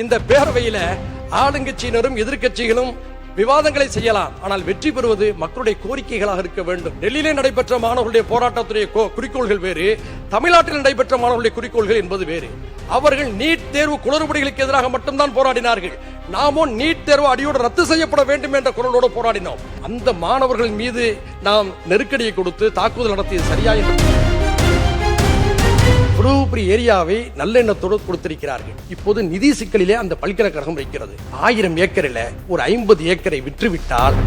இந்த பேரவையில ஆளுங்கட்சியினரும் எதிர்க்கட்சிகளும் விவாதங்களை செய்யலாம், ஆனால் வெற்றி பெறுவது மக்களுடைய கோரிக்கைகளாக இருக்க வேண்டும். டெல்லியிலே நடைபெற்ற மாணவர்களுடைய போராட்டத்துடைய குறிக்கோள்கள் வேறு, தமிழ்நாட்டில் நடைபெற்ற மாணவர்களுடைய குறிக்கோள்கள் என்பது வேறு. அவர்கள் நீட் தேர்வு குளறுபடிகளுக்கு எதிராக மட்டும்தான் போராடினார்கள். நாமோ நீட் தேர்வு அடியோடு ரத்து செய்யப்பட வேண்டும் என்ற குரலோடு போராடினோம். அந்த மாணவர்கள் மீது நாம் நெருக்கடியை கொடுத்து தாக்குதல் நடத்தியது சரியா என்று ஏரியாவை நல்லெண்ணத்தோடு கொடுத்திருக்கிறார்கள். இப்போது நிதி சிக்கலிலே அந்த பல்கலைக்கழகம் வைக்கிறது. 1000 ஏக்கரில் ஒரு 50 ஏக்கரை விற்றுவிட்டால்,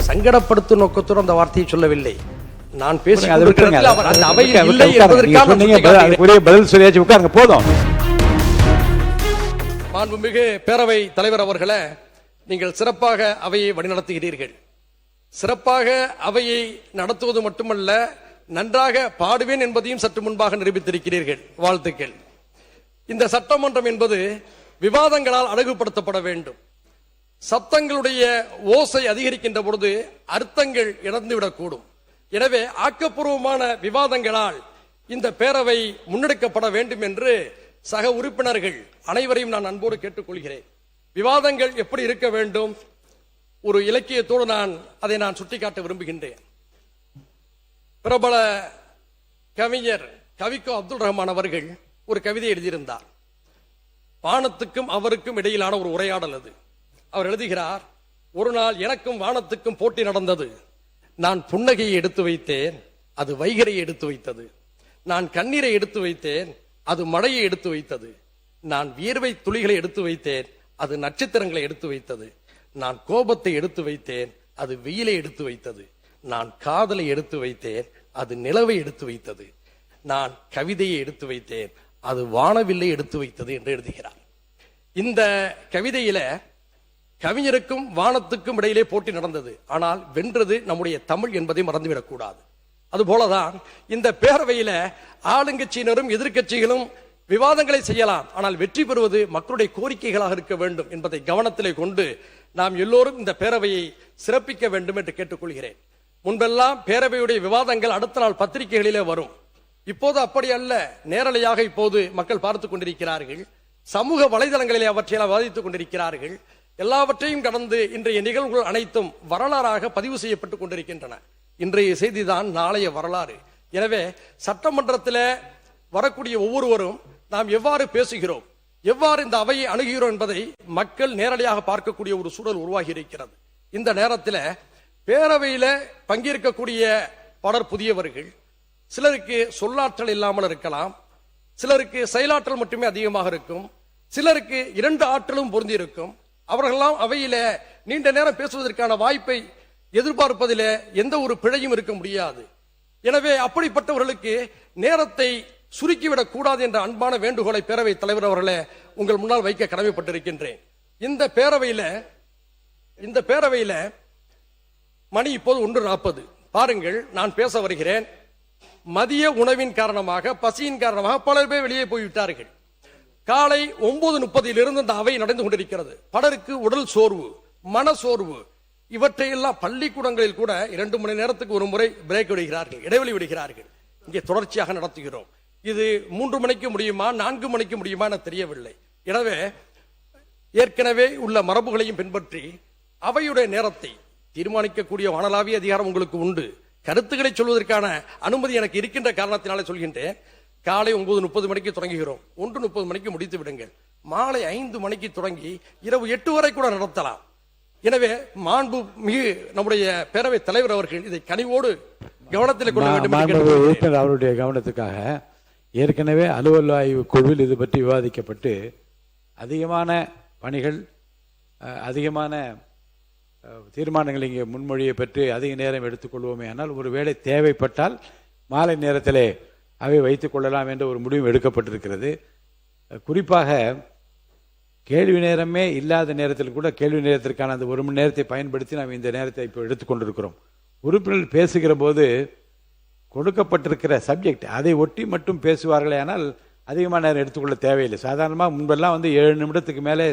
சங்கடப்படுத்தும் நோக்கத்தோடு அந்த வார்த்தையை சொல்லவில்லை. நான் பேசுகிறேன் போதும். மாண்புமிகு பேரவை தலைவர் அவர்களே, நீங்கள் சிறப்பாக அவையை வழிநடத்துகிறீர்கள். சிறப்பாக அவையை நடத்துவது மட்டுமல்ல, நன்றாக பாடுவேன் என்பதையும் சற்று முன்பாக நிரூபித்திருக்கிறீர்கள். வாழ்த்துக்கள். இந்த சட்டமன்றம் என்பது விவாதங்களால் அழகுபடுத்தப்பட வேண்டும். சப்தங்களுடைய ஓசை அதிகரிக்கின்ற பொழுது அர்த்தங்கள் இழந்துவிடக்கூடும். எனவே ஆக்கப்பூர்வமான விவாதங்களால் இந்த பேரவை முன்னெடுக்கப்பட வேண்டும் என்று சக உறுப்பினர்கள் அனைவரையும் நான் அன்போடு கேட்டுக்கொள்கிறேன். விவாதங்கள் எப்படி இருக்க வேண்டும்? ஒரு இலக்கியத்தோடு அதை நான் சுட்டிக்காட்ட விரும்புகின்றேன். பிரபல கவிஞர் கவிக்கோ அப்துல் ரஹ்மான் அவர்கள் ஒரு கவிதை எழுதியிருந்தார். வானத்துக்கும் அவருக்கும் இடையிலான ஒரு உரையாடல் அது. அவர் எழுதுகிறார், ஒரு நாள் எனக்கும் வானத்துக்கும் போட்டி நடந்தது. நான் புன்னகையை எடுத்து வைத்தேன், அது வைகரையை எடுத்து வைத்தது. நான் கண்ணீரை எடுத்து வைத்தேன், அது மழையை எடுத்து வைத்தது. நான் வியர்வை துளிகளை எடுத்து வைத்தேன், அது நட்சத்திரங்களை எடுத்து வைத்தது. நான் கோபத்தை எடுத்து வைத்தேன், அது வெயிலை எடுத்து வைத்தது. நான் காதலை எடுத்து வைத்தேன், அது நிலவை எடுத்து வைத்தது. நான் கவிதையை எடுத்து வைத்தேன், அது வானவில்லை எடுத்து வைத்தது என்று எழுதுகிறார். இந்த கவிதையில கவிஞருக்கும் வானத்துக்கும் இடையிலே போட்டி நடந்தது. ஆனால் வென்றது நம்முடைய தமிழ் என்பதை மறந்துவிடக் கூடாது. அதுபோலதான் இந்த பேரவையில ஆளுங்கட்சியினரும் எதிர்க்கட்சிகளும் விவாதங்களை செய்யலாம், ஆனால் வெற்றி பெறுவது மக்களுடைய கோரிக்கைகளாக இருக்க வேண்டும் என்பதை கவனத்திலே கொண்டு நாம் எல்லோரும் இந்த பேரவையை சிறப்பிக்க வேண்டும் என்று கேட்டுக்கொள்கிறேன். முன்பெல்லாம் பேரவையுடைய விவாதங்கள் அடுத்த நாள் பத்திரிகைகளிலே வரும். இப்போது அப்படி அல்ல, நேரலையாக இப்போது மக்கள் பார்த்துக் கொண்டிருக்கிறார்கள். சமூக வலைதளங்களிலே அவற்றையெல்லாம் வாதித்துக் கொண்டிருக்கிறார்கள். எல்லாவற்றையும் கடந்து இன்றைய நிகழ்வுகள் அனைத்தும் வரலாறாக பதிவு செய்யப்பட்டுக் கொண்டிருக்கின்றன. இன்றைய செய்திதான் நாளைய வரலாறு. எனவே சட்டமன்றத்தில் வரக்கூடிய ஒவ்வொருவரும் நாம் எவ்வாறு பேசுகிறோம், எவ்வாறு இந்த அவையை அணுகுகிறோம் என்பதை மக்கள் நேரடியாக பார்க்கக்கூடிய ஒரு சூழல் உருவாகி இருக்கிறது. இந்த நேரத்தில் பேரவையில பங்கேற்கக்கூடிய பலர் புதியவர்கள். சிலருக்கு சொல்லாற்றல் இல்லாமல் இருக்கலாம், சிலருக்கு செயலாற்றல் மட்டுமே அதிகமாக இருக்கும், சிலருக்கு 2 ஆற்றலும் பொருந்தி இருக்கும். அவர்களெல்லாம் அவையில நீண்ட நேரம் பேசுவதற்கான வாய்ப்பை எதிர்பார்ப்பதில் எந்த ஒரு பிழையும் இருக்க முடியாது. எனவே அப்படிப்பட்டவர்களுக்கு நேரத்தை சுருக்கிவிடக் கூடாது என்ற அன்பான வேண்டுகோளை பேரவை தலைவர் அவர்களே உங்கள் முன்னால் வைக்க கடமைப்பட்டிருக்கின்றேன். இந்த பேரவையில மணி இப்போது 1:40. பாருங்கள், நான் பேச வருகிறேன். மதிய உணவின் காரணமாக, பசியின் காரணமாக பலர் பேர் வெளியே போய்விட்டார்கள். காலை 9:30 இந்த அவை நடந்து கொண்டிருக்கிறது. பலருக்கு உடல் சோர்வு, மன சோர்வு, இவற்றையெல்லாம் பள்ளிக்கூடங்களில் கூட 2 மணி நேரத்துக்கு ஒரு முறை பிரேக் விடுகிறார்கள், இடைவெளி விடுகிறார்கள். இங்கே தொடர்ச்சியாக நடத்துகிறோம். இது 3 மணிக்கு முடியுமா, 4 மணிக்கு முடியுமா என தெரியவில்லை. எனவே ஏற்கனவே உள்ள மரபுகளையும் பின்பற்றி அவையுடைய நேரத்தை தீர்மானிக்கக்கூடிய வானளாவிய அதிகாரம் உங்களுக்கு உண்டு. கருத்துக்களை சொல்வதற்கான அனுமதி எனக்கு இருக்கின்ற காரணத்தினாலே சொல்கின்றேன். காலை 9:30 மணிக்கு தொடங்குகிறோம், 1:30 மணிக்கு முடித்து விடுங்கள். மாலை 5 மணிக்கு தொடங்கி இரவு 8 வரை கூட நடத்தலாம். எனவே மாண்பு மிகு நம்முடைய பேரவை தலைவர் அவர்கள் இதை கனிவோடு கவனத்தில் கொள்ள வேண்டும். அவருடைய கவனத்துக்காக ஏற்கனவே அலுவல் ஆய்வு குழுவில் இது பற்றி விவாதிக்கப்பட்டு அதிகமான பணிகள், அதிகமான தீர்மானங்கள் இங்கே முன்மொழியை பெற்று அதிக நேரம் எடுத்துக்கொள்வோமே. ஆனால் ஒருவேளை தேவைப்பட்டால் மாலை நேரத்திலே அவை வைத்துக் கொள்ளலாம் என்ற ஒரு முடிவும் எடுக்கப்பட்டிருக்கிறது. குறிப்பாக கேள்வி நேரமே இல்லாத நேரத்தில் கூட கேள்வி நேரத்திற்கான அந்த 1 மணி நேரத்தை பயன்படுத்தி நாம் இந்த நேரத்தை இப்போ எடுத்துக்கொண்டிருக்கிறோம். உறுப்பினர்கள் பேசுகிற போது கொடுக்கப்பட்டிருக்கிற சப்ஜெக்ட் அதை ஒட்டி மட்டும் பேசுவார்களே, ஆனால் அதிகமான நேரம் எடுத்துக்கொள்ள தேவையில்லை. சாதாரணமாக முன்பெல்லாம் 7 நிமிடத்துக்கு மேலே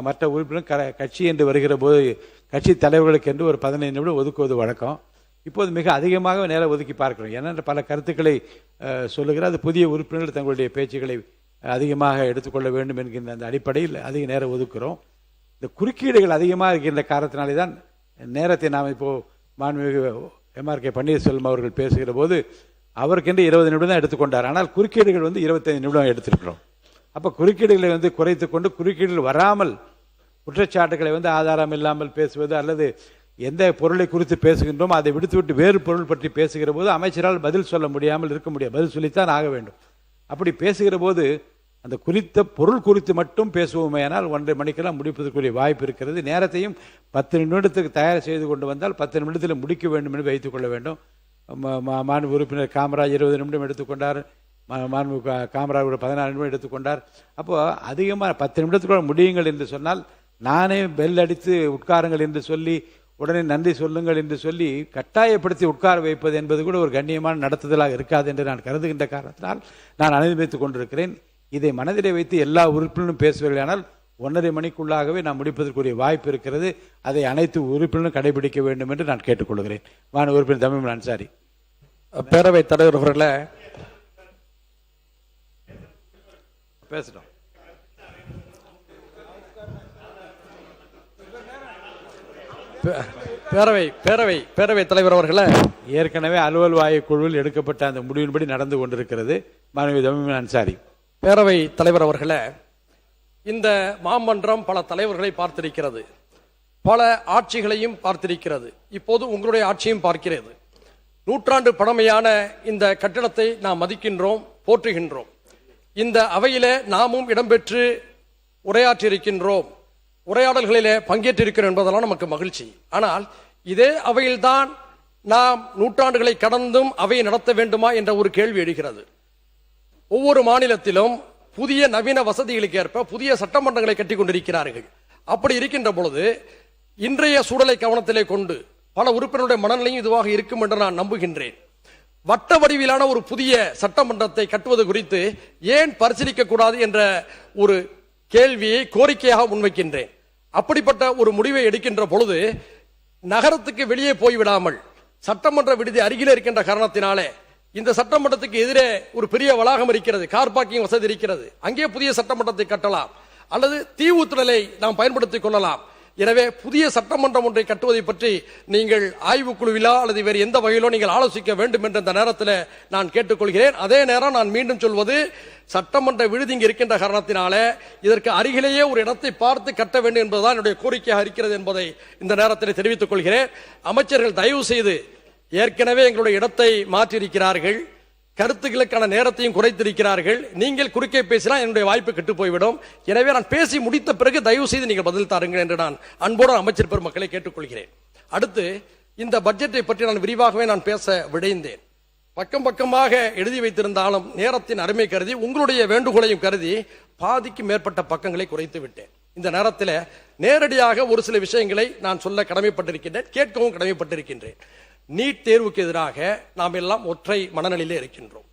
மற்ற உறுப்பினர் கட்சி என்று வருகிற போது கட்சி தலைவர்களுக்கு என்று ஒரு 15 நிமிடம் ஒதுக்குவது வழக்கம். இப்போது மிக அதிகமாக நேரம் ஒதுக்கி பார்க்கிறோம். ஏன்னா பல கருத்துக்களை சொல்லுகிற அது புதிய உறுப்பினர்கள் தங்களுடைய பேச்சுக்களை அதிகமாக எடுத்துக்கொள்ள வேண்டும் என்கின்ற அந்த அடிப்படையில் அதிக நேரம் ஒதுக்குறோம். இந்த குறுக்கீடுகள் அதிகமாக இருக்கின்ற காரணத்தினாலே தான் நேரத்தை நாம் இப்போது மாண்புமிகு MRK பன்னீர்செல்வம் அவர்கள் பேசுகிற போது அவருக்கென்று 20 நிமிடம் தான் எடுத்துக்கொண்டார். ஆனால் குறுக்கீடுகள் 25 நிமிடம் எடுத்திருக்கிறோம். அப்போ குறுக்கீடுகளை குறைத்து கொண்டு குறுக்கீடுகள் வராமல் குற்றச்சாட்டுகளை ஆதாரம் இல்லாமல் பேசுவது அல்லது எந்த பொருளை குறித்து பேசுகின்றோம் அதை விடுத்துவிட்டு வேறு பொருள் பற்றி பேசுகிற போது அமைச்சரால் பதில் சொல்ல முடியாமல் இருக்க முடியாது. பதில் சொல்லித்தான் ஆக வேண்டும். அப்படி பேசுகிற போது அந்த குறித்த பொருள் குறித்து மட்டும் பேசுவோமே ஆனால் 1.5 மணிக்கெல்லாம் முடிப்பதற்குரிய வாய்ப்பு இருக்கிறது. நேரத்தையும் 10 நிமிடத்துக்கு தயார் செய்து கொண்டு வந்தால் 10 நிமிடத்தில் முடிக்க வேண்டும் என்று வைத்துக் கொள்ள வேண்டும். மாண்பு உறுப்பினர் காமராஜ் 20 நிமிடம் எடுத்துக்கொண்டார். மாண்பு காமராஜ் 14 நிமிடம் எடுத்துக்கொண்டார். அப்போ அதிகமாக 10 நிமிடத்துக்குள்ள முடியுங்கள் என்று சொன்னால் நானே பெல் அடித்து உட்காருங்கள் என்று சொல்லி உடனே நன்றி சொல்லுங்கள் என்று சொல்லி கட்டாயப்படுத்தி உட்கார வைப்பது என்பது கூட ஒரு கண்ணியமான நடத்துதலாக இருக்காது என்று நான் கருதுகின்ற காரணத்தினால் நான் அனுமதித்துக் கொண்டிருக்கிறேன். இதை மனதிலே வைத்து எல்லா உறுப்பினரும் பேசுவீர்களானால் 1.5 மணிக்குள்ளாகவே நான் முடிப்பதற்குரிய வாய்ப்பு இருக்கிறது. அதை அனைத்து உறுப்பினரும் கடைபிடிக்க வேண்டும் என்று நான் கேட்டுக்கொள்கிறேன். மாண்பு உறுப்பினர் தமிழ் அன்சாரி. பேரவைத் தலைவர் அவர்களே, பேசட்டும். பேரவைத் தலைவர் அவர்களே, ஏற்கனவே அலுவல் வாய்வு குழுவில் எடுக்கப்பட்ட அந்த முடிவின்படி நடந்து கொண்டிருக்கிறது. மாண்பு தமிழ் அன்சாரி. பேரவைத் தலைவர் அவர்களே, இந்த மாமன்றம் பல தலைவர்களை பார்த்திருக்கிறது, பல ஆட்சிகளையும் பார்த்திருக்கிறது. இப்போது உங்களுடைய ஆட்சியும் பார்க்கிறது. நூற்றாண்டு பழமையான இந்த கட்டிடத்தை நாம் மதிக்கின்றோம், போற்றுகின்றோம். இந்த அவையிலே நாமும் இடம்பெற்று உரையாற்றியிருக்கின்றோம், உரையாடல்களிலே பங்கேற்றிருக்கிறோம் என்பதெல்லாம் நமக்கு மகிழ்ச்சி. ஆனால் இதே அவையில்தான் நாம் நூற்றாண்டுகளை கடந்தும் அவையை நடத்த வேண்டுமா என்ற ஒரு கேள்வி எழுகிறது. ஒவ்வொரு மாநிலத்திலும் புதிய நவீன வசதிகளுக்கு ஏற்ப புதிய சட்டமன்றங்களை கட்டிக் கொண்டிருக்கிறார்கள். அப்படி இருக்கின்ற பொழுது இன்றைய சூழலை கவனத்திலே கொண்டு பல உறுப்பினருடைய மனநிலையும் இதுவாக இருக்கும் என்று நான் நம்புகின்றேன். வட்ட வடிவிலான ஒரு புதிய சட்டமன்றத்தை கட்டுவது குறித்து ஏன் பரிசீலிக்க கூடாது என்ற ஒரு கேள்வியை கோரிக்கையாக முன்வைக்கின்றேன். அப்படிப்பட்ட ஒரு முடிவை எடுக்கின்ற பொழுது நகரத்துக்கு வெளியே போய்விடாமல் சட்டமன்ற விடுதி அருகிலே இருக்கின்ற காரணத்தினாலே இந்த சட்டமன்றத்துக்கு எதிரே ஒரு பெரிய வளாகம் இருக்கிறது, கார் பார்க்கிங் வசதி இருக்கிறது, அங்கே புதிய சட்டமன்றத்தை கட்டலாம் அல்லது தீவுத்திடலை நாம் பயன்படுத்திக் கொள்ளலாம். எனவே புதிய சட்டமன்றம் ஒன்றை கட்டுவதை பற்றி நீங்கள் ஆய்வுக்குழுவிலா அல்லது வேறு எந்த வகையிலோ நீங்கள் ஆலோசிக்க வேண்டும் என்ற இந்த நேரத்தில் நான் கேட்டுக்கொள்கிறேன். அதே நேரம் நான் மீண்டும் சொல்வது, சட்டமன்ற விடுதி இங்கு இருக்கின்ற காரணத்தினால இதற்கு அருகிலேயே ஒரு இடத்தை பார்த்து கட்ட வேண்டும் என்பதுதான் என்னுடைய கோரிக்கையாக இருக்கிறது என்பதை இந்த நேரத்தில் தெரிவித்துக் கொள்கிறேன். அமைச்சர்கள் தயவு செய்து ஏற்கனவே எங்களுடைய இடத்தை மாற்றியிருக்கிறார்கள், கருத்துக்களுக்கான நேரத்தையும் குறைத்திருக்கிறார்கள். நீங்கள் குறுக்கே பேசினால் என்னுடைய வாய்ப்பு கெட்டு போய்விடும். எனவே நான் பேசி முடித்த பிறகு தயவு செய்து நீங்கள் பதில் தாருங்கள் என்று நான் அன்போடு அமைச்சர் பெருமக்களை கேட்டுக்கொள்கிறேன். அடுத்து, இந்த பட்ஜெட்டை பற்றி நான் விரிவாகவே நான் பேச விடைந்தேன். பக்கம் பக்கமாக எழுதி வைத்திருந்தாலும் நேரத்தின் அருமை கருதி உங்களுடைய வேண்டுகோளையும் கருதி பாதிக்கு மேற்பட்ட பக்கங்களை குறைத்து விட்டேன். இந்த நேரத்தில் நேரடியாக ஒரு சில விஷயங்களை நான் சொல்ல கடமைப்பட்டிருக்கின்றேன், கேட்கவும் கடமைப்பட்டிருக்கின்றேன். நீட் தேர்வுக்கு எதிராக நாம் எல்லாம் ஒற்றை மனநிலையிலே இருக்கின்றோம்.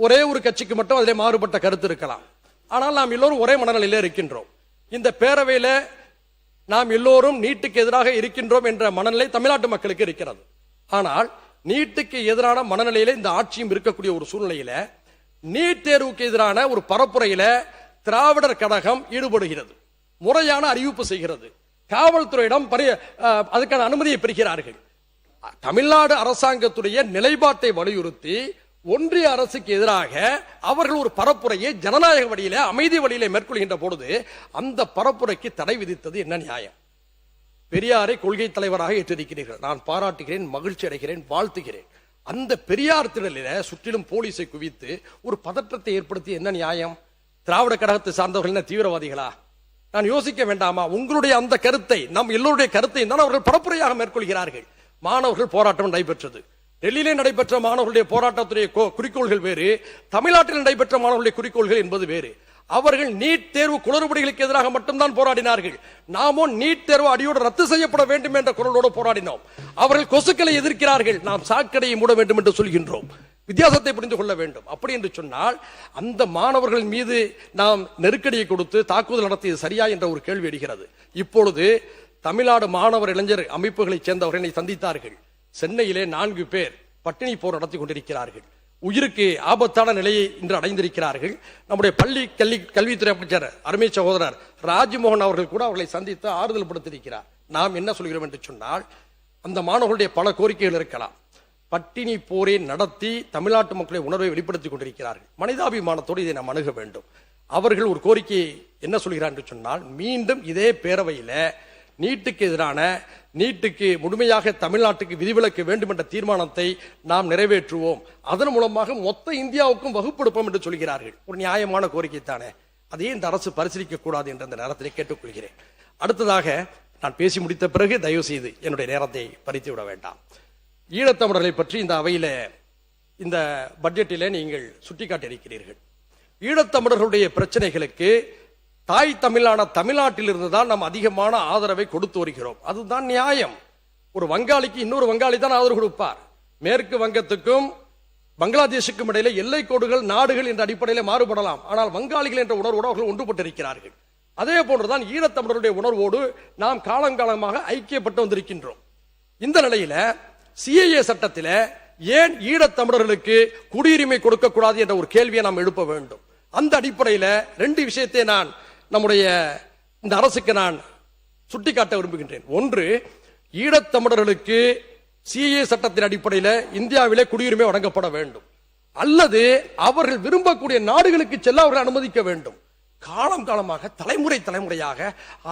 ஒரே ஒரு கட்சிக்கு மட்டும் அதிலே மாறுபட்ட கருத்து இருக்கலாம், ஆனால் நாம் எல்லோரும் ஒரே மனநிலையிலே இருக்கின்றோம். இந்த பேரவையில நாம் எல்லோரும் நீட்டுக்கு எதிராக இருக்கின்றோம் என்ற மனநிலை தமிழ்நாட்டு மக்களுக்கு இருக்கிறது. ஆனால் நீட்டுக்கு எதிரான மனநிலையில இந்த ஆட்சியும் இருக்கக்கூடிய ஒரு சூழ்நிலையில நீட் தேர்வுக்கு எதிரான ஒரு பரப்புரையில திராவிடர் கழகம் ஈடுபடுகிறது, முறையான அறிவிப்பு செய்கிறது, காவல்துறையிடம் அதுக்கான அனுமதியை பெறுகிறார்கள். தமிழ்நாடு அரசாங்கத்துடைய நிலைப்பாட்டை வலியுறுத்தி ஒன்றிய அரசுக்கு எதிராக அவர்கள் ஒரு பரப்புரையை ஜனநாயக வழியிலே அமைதி வழியிலே மேற்கொள்கின்ற பொழுது அந்த பரப்புரைக்கு தடை விதித்தது என்ன நியாயம்? பெரியாரை கொள்கை தலைவராக ஏற்றிருக்கிறீர்கள், நான் பாராட்டுகிறேன், மகிழ்ச்சி அடைகிறேன், வாழ்த்துகிறேன். அந்த பெரியார் திடலில சுற்றிலும் போலீஸை குவித்து ஒரு பதற்றத்தை ஏற்படுத்தி என்ன நியாயம்? திராவிட கழகத்தை சார்ந்தவர்கள் என்ன தீவிரவாதிகளா? நான் யோசிக்க வேண்டாமா? உங்களுடைய அந்த கருத்தை, நம் எல்லோருடைய கருத்தை தான் அவர்கள் பரப்புரையாக மேற்கொள்கிறார்கள். மாணவர்கள் போராட்டம் நடைபெற்றது, டெல்லியிலே நடைபெற்ற மாணவர்களுடைய போராட்டத்துடைய குறிக்கோள்கள் வேறு, தமிழ்நாட்டில் நடைபெற்ற மாணவர்களுடைய குறிக்கோள்கள் என்பது வேறு. அவர்கள் நீட் தேர்வு குளறுபடிகளுக்கு எதிராக மட்டும்தான் போராடினார்கள். நாமோ நீட் தேர்வு அடியோடு ரத்து செய்யப்பட வேண்டும் என்ற குரலோடு போராடினோம். அவர்கள் கொசுக்களை எதிர்க்கிறார்கள், நாம் சாக்கடையை மூட வேண்டும் என்று சொல்கின்றோம். வித்தியாசத்தை புரிந்து கொள்ள வேண்டும். அப்படி என்று சொன்னால் அந்த மாணவர்கள் மீது நாம் நெருக்கடியை கொடுத்து தாக்குதல் நடத்தியது சரியா என்ற ஒரு கேள்வி எழுகிறது. இப்பொழுது தமிழ்நாடு மாணவர் இளைஞர் அமைப்புகளை சேர்ந்தவர்களை சந்தித்தார்கள். சென்னையிலே 4 பேர் பட்டினி போர் நடத்தி கொண்டிருக்கிறார்கள். உயிருக்கு ஆபத்தான நிலையை இன்று அடைந்திருக்கிறார்கள். நம்முடைய பள்ளி கல்வித்துறை அமைச்சர் அருமை சகோதரர் ராஜ்மோகன் அவர்கள் கூட அவர்களை சந்தித்து ஆறுதல் படுத்தியிருக்கிறார். நாம் என்ன சொல்கிறோம் என்று சொன்னால், அந்த மாணவர்களுடைய பல கோரிக்கைகள் இருக்கலாம். பட்டினி போரை நடத்தி தமிழ்நாட்டு மக்களுடைய உணர்வை வெளிப்படுத்திக் கொண்டிருக்கிறார்கள். மனிதாபிமானத்தோடு இதை நாம் அணுக வேண்டும். அவர்கள் ஒரு கோரிக்கையை என்ன சொல்கிறார் என்று சொன்னால், மீண்டும் இதே பேரவையில் நீட்டுக்கு எதிரான, நீட்டுக்கு முழுமையாக தமிழ்நாட்டுக்கு விதிவிலக்க வேண்டும் என்ற தீர்மானத்தை நாம் நிறைவேற்றுவோம், அதன் மூலமாக மொத்த இந்தியாவுக்கும் வகுப்பெடுப்போம் என்று சொல்கிறார்கள். ஒரு நியாயமான கோரிக்கை தானே, அதையே இந்த அரசு பரிசீலிக்க கூடாது என்ற இந்த நேரத்தில் கேட்டுக்கொள்கிறேன். அடுத்ததாக, நான் பேசி முடித்த பிறகு தயவு செய்து என்னுடைய நேரத்தை பறித்து விட வேண்டாம். ஈழத்தமிழர்களை பற்றி இந்த அவையில, இந்த பட்ஜெட்டிலே நீங்கள் சுட்டிக்காட்டியிருக்கிறீர்கள். ஈழத்தமிழர்களுடைய பிரச்சனைகளுக்கு தாய் தமிழான தமிழ்நாட்டில் இருந்துதான் நாம் அதிகமான ஆதரவை கொடுத்து வருகிறோம். அதுதான் நியாயம். ஒரு வங்காளிக்கு இன்னொரு வங்காளி தான் ஆதரவு கொடுப்பார். மேற்கு வங்கத்துக்கும் பங்களாதேஷுக்கும் இடையில எல்லை கோடுகள், நாடுகள் என்ற அடிப்படையில் மாறுபடலாம். ஆனால் வங்காளிகள் என்ற உணர்வோடு அவர்கள் ஒன்றுபட்டிருக்கிறார்கள். அதே போன்றுதான் ஈழத்தமிழருடைய உணர்வோடு நாம் காலங்காலமாக ஐக்கியப்பட்டு வந்திருக்கின்றோம். இந்த நிலையில சிஏஏ சட்டத்தில் ஏன் ஈழத்தமிழர்களுக்கு குடியுரிமை கொடுக்க கூடாது என்ற ஒரு கேள்வியை நாம் எழுப்ப வேண்டும். அந்த அடிப்படையில் ரெண்டு விஷயத்தை நான் நம்முடைய இந்த அரசுக்கு நான் சுட்டிக்காட்ட விரும்புகின்றேன். ஒன்று, ஈழத்தமிழர்களுக்கு சிஏஏ சட்டத்தின் அடிப்படையில் இந்தியாவிலே குடியுரிமை வழங்கப்பட வேண்டும், அல்லது அவர்கள் விரும்பக்கூடிய நாடுகளுக்கு செல்ல அவர்கள் அனுமதிக்க வேண்டும். காலம் காலமாக, தலைமுறையாக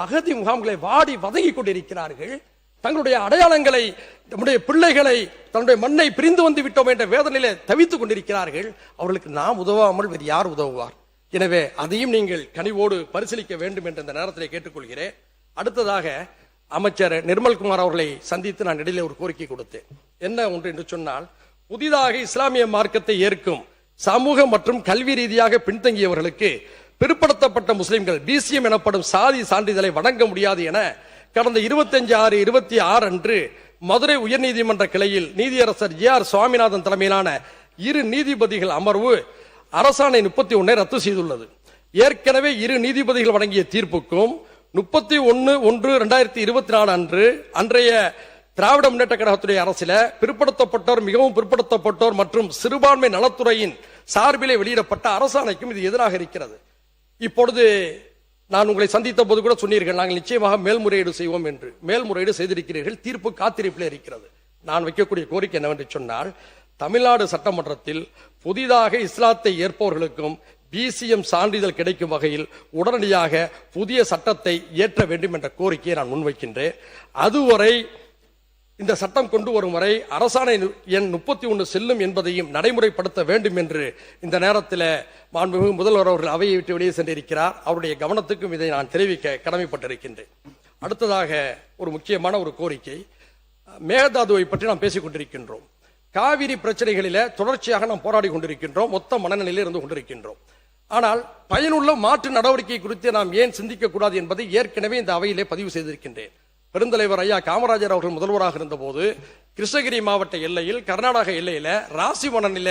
அகதி முகாம்களை வாடி வதங்கி கொண்டிருக்கிறார்கள். தங்களுடைய அடையாளங்களை, நம்முடைய பிள்ளைகளை, தன்னுடைய மண்ணை பிரிந்து வந்து விட்டோம் என்ற வேதனையில தவித்துக் கொண்டிருக்கிறார்கள். அவர்களுக்கு நாம் உதவாமல் வேறு யார் உதவுவார்? எனவே அதையும் நீங்கள் கனிவோடு பரிசீலிக்க வேண்டும் என்ற இந்த நேரத்தில் கேட்டுக்கொள்கிறேன். அடுத்ததாக, அமைச்சர் நிர்மல்குமார் அவர்களை சந்தித்து நான் இடையிலே ஒரு கோரிக்கை கொடுத்தேன். என்ன ஒன்று என்று சொன்னால், புதிதாக இஸ்லாமிய மார்க்கத்தை ஏற்கும் சமூக மற்றும் கல்வி ரீதியாக பின்தங்கியவர்களுக்கு பிற்படுத்தப்பட்ட முஸ்லிம்கள் பிசிஎம் எனப்படும் சாதி சான்றிதழை வழங்க முடியாது என கடந்த 25/6/26 அன்று மதுரை உயர்நீதிமன்ற கிளையில் நீதியரசர் ஜே.ஆர். சுவாமிநாதன் தலைமையிலான 2 நீதிபதிகள் அமர்வு அரசாணை 31 ரத்து செய்துள்ளது. ஏற்கனவே 2 நீதிபதிகள் வழங்கிய தீர்ப்புக்கும் 31/1/2024 அன்று அன்றைய திராவிட முன்னேற்ற கழகத்துடைய அரசில பிற்படுத்தப்பட்டோர், மிகவும் பிற்படுத்தப்பட்டோர் மற்றும் சிறுபான்மை நலத்துறையின் சார்பிலே வெளியிடப்பட்ட அரசாணைக்கும் இது எதிராக இருக்கிறது. இப்பொழுது நான் உங்களை சந்தித்த போது கூட சொன்னீர்கள், நாங்கள் நிச்சயமாக மேல்முறையீடு செய்வோம் என்று. மேல்முறையீடு செய்திருக்கிறீர்கள். தீர்ப்பு காத்திருப்பில் இருக்கிறது. நான் வைக்கக்கூடிய கோரிக்கை என்னவென்று சொன்னால், தமிழ்நாடு சட்டமன்றத்தில் புதிதாக இஸ்லாத்தை ஏற்பவர்களுக்கும் பிசிஎம் சான்றிதழ் கிடைக்கும் வகையில் உடனடியாக புதிய சட்டத்தை இயற்ற வேண்டும் என்ற கோரிக்கையை நான் முன்வைக்கின்றேன். அதுவரை, இந்த சட்டம் கொண்டு வரும் வரை அரசாணை எண் 31 செல்லும் என்பதையும் நடைமுறைப்படுத்த வேண்டும் என்று இந்த நேரத்தில் மாண்புமிகு முதல்வர் அவர்கள் அவையை விட்டு வெளியே சென்றிருக்கிறார். அவருடைய கவனத்துக்கும் இதை நான் தெரிவிக்க கடமைப்பட்டிருக்கின்றேன். அடுத்ததாக, ஒரு முக்கியமான ஒரு கோரிக்கை, மேகதாதுவை பற்றி நாம் பேசிக் கொண்டிருக்கின்றோம். காவிரி பிரச்சனைகளில தொடர்ச்சியாக நாம் போராடி கொண்டிருக்கின்றோம். மொத்த மனநிலையில் இருந்து கொண்டிருக்கின்றோம். ஆனால் பயனுள்ள மாற்று நடவடிக்கை குறித்து நாம் ஏன் சிந்திக்க கூடாது என்பதை ஏற்கனவே இந்த அவையிலே பதிவு செய்திருக்கின்றேன். பெருந்தலைவர் ஐயா காமராஜர் அவர்கள் முதல்வராக இருந்த போது கிருஷ்ணகிரி மாவட்ட எல்லையில், கர்நாடக எல்லையில ராசிவனனில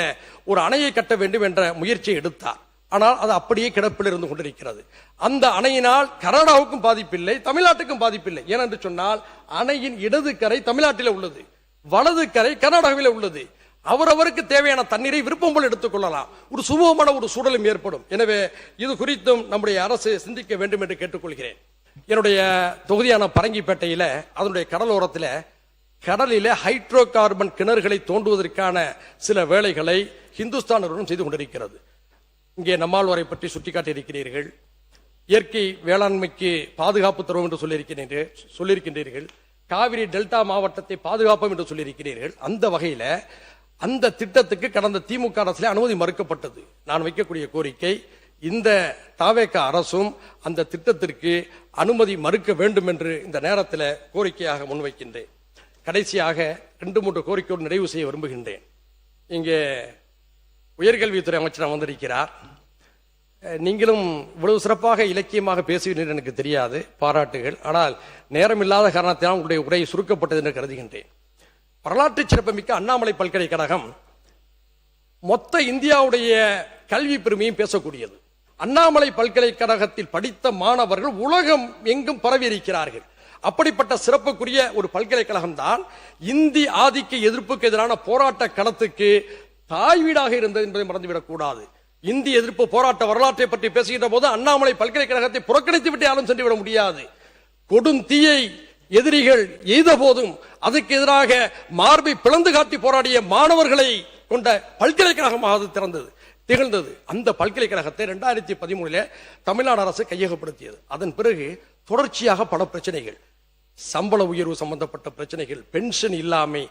ஒரு அணையை கட்ட வேண்டும் என்ற முயற்சியை எடுத்தார். ஆனால் அது அப்படியே கிடப்பில் இருந்து கொண்டிருக்கிறது. அந்த அணையினால் கர்நாடகாவுக்கும் பாதிப்பில்லை, தமிழ்நாட்டுக்கும் பாதிப்பில்லை. ஏனென்று சொன்னால், அணையின் இடது கரை தமிழ்நாட்டில் உள்ளது, வலது கரை கர்நாடகாவில் உள்ளது. அவரவருக்கு தேவையான தண்ணீரை விருப்பம் போல் எடுத்துக் கொள்ளலாம். ஒரு சுமூகமான ஒரு சூழலும் ஏற்படும். எனவே இது குறித்தும் நம்முடைய அரசு சிந்திக்க வேண்டும் என்று கேட்டுக்கொள்கிறேன். என்னுடைய தொகுதியான பரங்கிப்பேட்டையில, அதனுடைய கடலோரத்தில், கடலில ஹைட்ரோ கார்பன் கிணறுகளை தோண்டுவதற்கான சில வேலைகளை ஹிந்துஸ்தான் நிறுவனம் செய்து கொண்டிருக்கிறது. இங்கே நம்மாழ்வாரை பற்றி சுட்டிக்காட்டி இருக்கிறீர்கள். இயற்கை வேளாண்மைக்கு பாதுகாப்பு தரும் என்று சொல்லியிருக்கின்றீர்கள். காவிரி டெல்டா மாவட்டத்தை பாதுகாப்போம் என்று சொல்லியிருக்கிறீர்கள். அந்த வகையில அந்த திட்டத்துக்கு கடந்த திமுக அரசில் அனுமதி மறுக்கப்பட்டது. நான் வைக்கக்கூடிய கோரிக்கை, இந்த தாவேக அரசும் அந்த திட்டத்திற்கு அனுமதி மறுக்க வேண்டும் என்று இந்த நேரத்தில் கோரிக்கையாக முன்வைக்கின்றேன். கடைசியாக 2-3 கோரிக்கையோடு நிறைவு செய்ய விரும்புகின்றேன். இங்கே உயர்கல்வித்துறை அமைச்சர் வந்திருக்கிறார். நீங்களும் இவ்வளவு சிறப்பாக இலக்கியமாக பேசுவீர்கள் எனக்கு தெரியாது, பாராட்டுகள். ஆனால் நேரம் இல்லாத காரணத்தினால் உங்களுடைய உரை சுருக்கப்பட்டது என்று கருதுகின்றேன். வரலாற்று சிறப்புமிக்க அண்ணாமலை பல்கலைக்கழகம் மொத்த இந்தியாவுடைய கல்வி பெருமையும் பேசக்கூடியது. அண்ணாமலை பல்கலைக்கழகத்தில் படித்த மாணவர்கள் உலகம் எங்கும் பரவி இருக்கிறார்கள். அப்படிப்பட்ட சிறப்புக்குரிய ஒரு பல்கலைக்கழகம் தான் இந்தி ஆதிக்க எதிர்ப்புக்கு எதிரான போராட்ட களத்துக்கு தாய் வீடாக இருந்தது என்பதை மறந்துவிடக் கூடாது. இந்திய எதிர்ப்பு போராட்ட வரலாற்றை பற்றி பேசுகின்ற போது அண்ணாமலை பல்கலைக்கழகத்தை புறக்கணித்து விட்டு யாரும் சென்றுவிட முடியாது. கொடும் தீயை எதிரிகள் எய்த போதும் அதற்கு எதிராக மார்பை பிளந்து காட்டி போராடிய மாணவர்களை கொண்ட பல்கலைக்கழகமாக அது திகழ்ந்தது. அந்த பல்கலைக்கழகத்தை 2013 தமிழ்நாடு அரசு கையகப்படுத்தியது. அதன் பிறகு தொடர்ச்சியாக பல பிரச்சனைகள், சம்பள உயர்வு சம்பந்தப்பட்ட பிரச்சனைகள், பென்ஷன் இல்லாமை,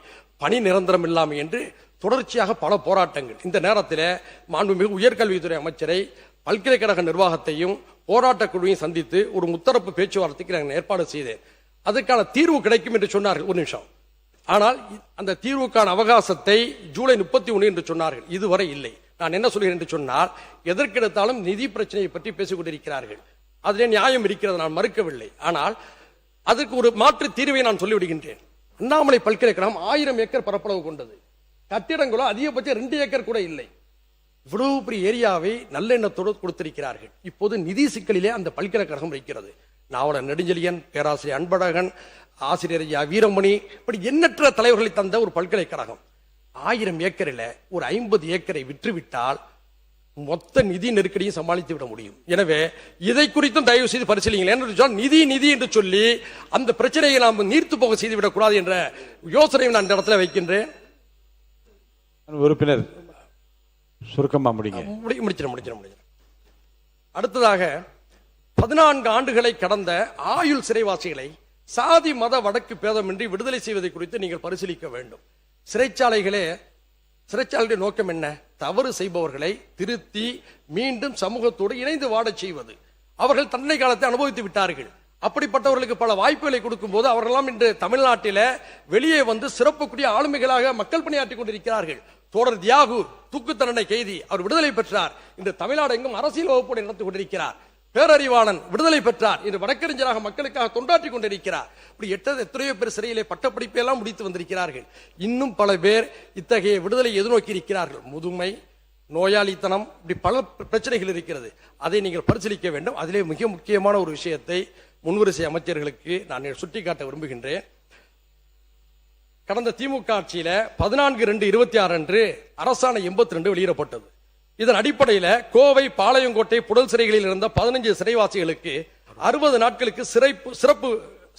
பணி நிரந்தரம் இல்லாமை என்று தொடர்ச்சியாக பல போராட்டங்கள். இந்த நேரத்தில் மாண்புமிகு உயர்கல்வித்துறை அமைச்சரை, பல்கலைக்கழக நிர்வாகத்தையும் போராட்ட குழுவையும் சந்தித்து ஒரு முத்தரப்பு பேச்சுவார்த்தைக்கு நான் ஏற்பாடு செய்தேன். அதற்கான தீர்வு கிடைக்கும் என்று சொன்னார்கள். ஒரு நிமிஷம். ஆனால் அந்த தீர்வுக்கான அவகாசத்தை ஜூலை 31 என்று சொன்னார்கள். இதுவரை இல்லை. நான் என்ன சொல்கிறேன் என்று சொன்னால், எதற்கெடுத்தாலும் நிதி பிரச்சனையை பற்றி பேசிக் கொண்டிருக்கிறார்கள். அதிலே நியாயம் இருக்கிறது, நான் மறுக்கவில்லை. ஆனால் அதற்கு ஒரு மாற்று தீர்வை நான் சொல்லிவிடுகின்றேன். அண்ணாமலை பல்கலைக்கழகம் 1000 ஏக்கர் பரப்பளவு கொண்டது. கட்டிடங்களோ அதிகபட்சம் 2 ஏக்கர் கூட இல்லை. இவ்வளவு பெரிய ஏரியாவை நல்லெண்ணத்தோடு கொடுத்திருக்கிறார்கள். இப்போது நிதி சிக்கலிலே அந்த பல்கலைக்கழகம் வைக்கிறது. நாவலர் நெடுஞ்செழியன், பேராசிரியர் அன்பழகன், ஆசிரியர் வீரமணி, இப்படி எண்ணற்ற தலைவர்களை தந்த ஒரு பல்கலைக்கழகம் 1000 ஏக்கரில் ஒரு 50 ஏக்கரை விற்றுவிட்டால் மொத்த நிதி நெருக்கடியும் சமாளித்து விட முடியும். எனவே இதை குறித்தும் தயவு செய்து பரிசீலிங்கள். நிதி நிதி என்று சொல்லி அந்த பிரச்சனையை நாம் நீர்த்து போக செய்துவிடக் கூடாது என்ற யோசனையை நான் இந்த இடத்துல வைக்கின்றேன். உறுப்பினர் சுருக்கமா முடிச்சிடும். அடுத்ததாக 14 ஆண்டுகளை கடந்த ஆயுள் சிறைவாசிகளை சாதி மத வடக்கு பேதமின்றி விடுதலை செய்வதை குறித்து நீங்கள் பரிசீலிக்க வேண்டும். சிறைச்சாலையுடைய நோக்கம் என்ன? தவறு செய்பவர்களை திருத்தி மீண்டும் சமூகத்தோடு இணைந்து வாடச் செய்வது. அவர்கள் தண்டனை காலத்தை அனுபவித்து விட்டார்கள். அப்படிப்பட்டவர்களுக்கு பல வாய்ப்புகளை கொடுக்கும் போது அவர்களெல்லாம் இன்று தமிழ்நாட்டில வெளியே வந்து சிறப்புக்குரிய ஆளுமைகளாக மக்கள் பணியாற்றி கொண்டிருக்கிறார்கள். தோழர் தியாகு தூக்கு தண்டனை கைதி, அவர் விடுதலை பெற்றார். இன்று தமிழ்நாடு எங்கும் அரசியல் வகுப்போடு நடந்து கொண்டிருக்கிறார். பேரறிவாளன் விடுதலை பெற்றார். இன்று வழக்கறிஞராக மக்களுக்காக தொண்டாற்றி கொண்டிருக்கிறார். இப்படி எத்தனையோ பேர் சிறையிலே பட்டப்படிப்பை எல்லாம் முடித்து வந்திருக்கிறார்கள். இன்னும் பல பேர் இத்தகைய விடுதலை எதிர்நோக்கி இருக்கிறார்கள். முதுமை, நோயாளித்தனம், இப்படி பல பிரச்சனைகள் இருக்கிறது. அதை நீங்கள் பரிசீலிக்க வேண்டும். அதிலே மிக முக்கியமான ஒரு விஷயத்தை முன்வரிசை அமைச்சர்களுக்கு நான் சுட்டிக்காட்ட விரும்புகின்றேன். கடந்த திமுக ஆட்சியில 14/2/26 அன்று அரசாணை 82 வெளியிடப்பட்டது. இதன் அடிப்படையில் கோவை, பாளையங்கோட்டை, புழல் சிறைகளில் இருந்த 15 சிறைவாசிகளுக்கு 60 நாட்களுக்கு சிறப்பு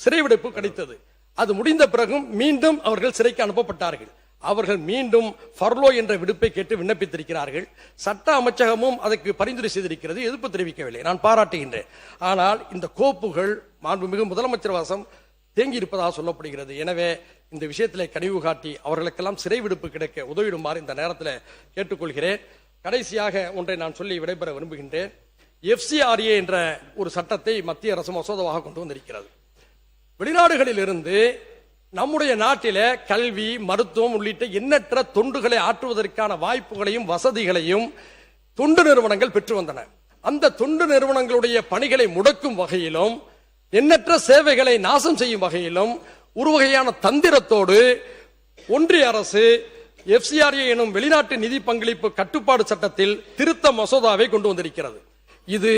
சிறை விடுப்பு கிடைத்தது. அது முடிந்த பிறகும் மீண்டும் அவர்கள் சிறைக்கு அனுப்பப்பட்டார்கள். அவர்கள் மீண்டும் ஃபர்லோ என்ற விடுப்பை கேட்டு விண்ணப்பித்திருக்கிறார்கள். சட்ட அமைச்சகமும் அதற்கு பரிந்துரை செய்திருக்கிறது. எதிர்ப்பு தெரிவிக்கவில்லை, நான் பாராட்டுகின்றேன். ஆனால் இந்த கோப்புகள் மாண்புமிகு முதலமைச்சர் வாசம் தேங்கி இருப்பதாக சொல்லப்படுகிறது. எனவே இந்த விஷயத்தில் கனிவு காட்டி அவர்களுக்கெல்லாம் சிறை விடுப்பு கிடைக்க உதவிடுமாறு இந்த நேரத்தில் கேட்டுக்கொள்கிறேன். கடைசியாக ஒன்றை நான் சொல்லி விடைபெற விரும்புகின்றேன். FCRA என்ற ஒரு சட்டத்தை மத்திய அரசு மசோதாவாக கொண்டு வந்திருக்கிறது. வெளிநாடுகளில் இருந்து நம்முடைய நாட்டில கல்வி, மருத்துவம் உள்ளிட்ட எண்ணற்ற தொண்டுகளை ஆற்றுவதற்கான வாய்ப்புகளையும் வசதிகளையும் தொண்டு நிறுவனங்கள் பெற்று வந்தன. அந்த தொண்டு நிறுவனங்களுடைய பணிகளை முடக்கும் வகையிலும் எண்ணற்ற சேவைகளை நாசம் செய்யும் வகையிலும் ஒரு வகையான தந்திரத்தோடு ஒன்றிய அரசு FCRA எனும் வெளிநாட்டு நிதி பங்களிப்பு கட்டுப்பாடு சட்டத்தில் திருத்த மசோதாவை கொண்டு வந்திருக்கிறது. இது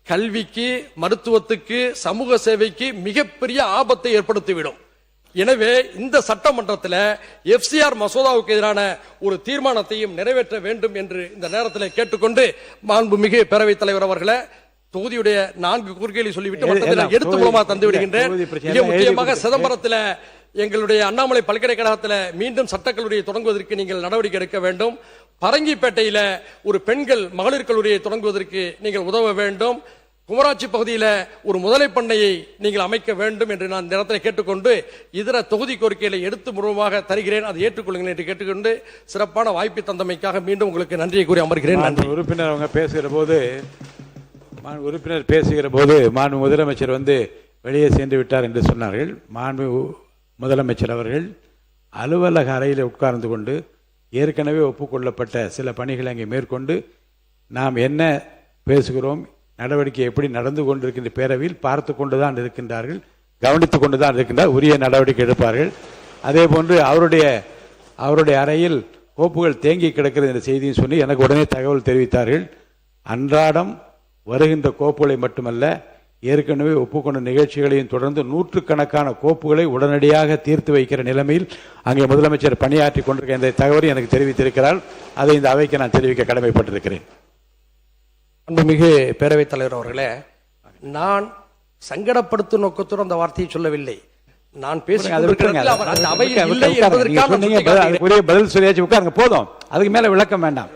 கல்விக்கு, மருத்துவத்துக்கு, சமூக சேவைக்கு மிகப்பெரிய ஆபத்தை ஏற்படுத்திவிடும். எனவே இந்த சட்டமன்றத்தில் FCR மசோதாவுக்கு எதிரான ஒரு தீர்மானத்தையும் நிறைவேற்ற வேண்டும் என்று இந்த நேரத்தில் கேட்டுக்கொண்டு, மாண்புமிகு பேரவைத் தலைவர் அவர்களை தொகுதியுடைய 4 குறுக்கீடுகளை சொல்லிவிட்டு எடுத்து மூலமாக தந்து விடுகின்றேன். மிக முக்கியமாக சிதம்பரத்தில் எங்களுடைய அண்ணாமலை பல்கலைக்கழகத்தில் மீண்டும் சட்டக்கல்லூரியை தொடங்குவதற்கு நீங்கள் நடவடிக்கை எடுக்க வேண்டும். பரங்கிப்பேட்டையில ஒரு பெண்கள் மகளிர் கல்லூரியை தொடங்குவதற்கு நீங்கள் உதவ வேண்டும். குமராட்சி பகுதியில் ஒரு முதலை பண்ணையை நீங்கள் அமைக்க வேண்டும் என்று நான் இந்த நேரத்தில் கேட்டுக்கொண்டு, இதர தொகுதி கோரிக்கைகளை எடுத்து முழுவதுமாக தருகிறேன், அதை ஏற்றுக்கொள்ளுங்கள் என்று கேட்டுக்கொண்டு சிறப்பான வாய்ப்பு தந்தமைக்காக மீண்டும் உங்களுக்கு நன்றியை கூறி அமர்கிறேன். நன்றி. உறுப்பினர் அவங்க பேசுகிற போது மாண்பு முதலமைச்சர் வந்து வெளியே சென்று விட்டார் என்று சொன்னார்கள். மாண்பு முதலமைச்சர் அவர்கள் அலுவலக அறையில் உட்கார்ந்து கொண்டு ஏற்கனவே ஒப்புக்கொள்ளப்பட்ட சில பணிகளை அங்கே மேற்கொண்டு நாம் என்ன பேசுகிறோம், நடவடிக்கை எப்படி நடந்து கொண்டிருக்கின்ற பேரவையில் பார்த்து கொண்டுதான் இருக்கின்றார்கள், கவனித்துக் கொண்டுதான் இருக்கின்றார். உரிய நடவடிக்கை எடுப்பார்கள். அதே போன்று அவருடைய அறையில் கோப்புகள் தேங்கி கிடக்கிறது என்ற செய்தியும் சொல்லி எனக்கு உடனே தகவல் தெரிவித்தார்கள். அன்றாடம் வருகின்ற கோப்புகளை மட்டுமல்ல, ஏற்கனவே ஒப்புக்கொண்ட நிகழ்ச்சிகளையும் தொடர்ந்து 100கணக்கான கோப்புகளை உடனடியாக தீர்த்து வைக்கிற நிலைமையில் அங்கே முதலமைச்சர் பணியாற்றி கொண்டிருக்கிற இந்த தகவலை எனக்கு தெரிவித்திருக்கிறார். அதை இந்த அவைக்கு நான் தெரிவிக்க கடமைப்பட்டிருக்கிறேன். அன்புமிகு பேரவைத் தலைவர் அவர்களே, நான் சங்கடப்படுத்தும் நோக்கத்தோடு அந்த வார்த்தையை சொல்லவில்லை. நான் பேசி பதில் சொல்லியாச்சு, உட்காருங்க போதும். அதுக்கு மேல விளக்கம் வேண்டாம்.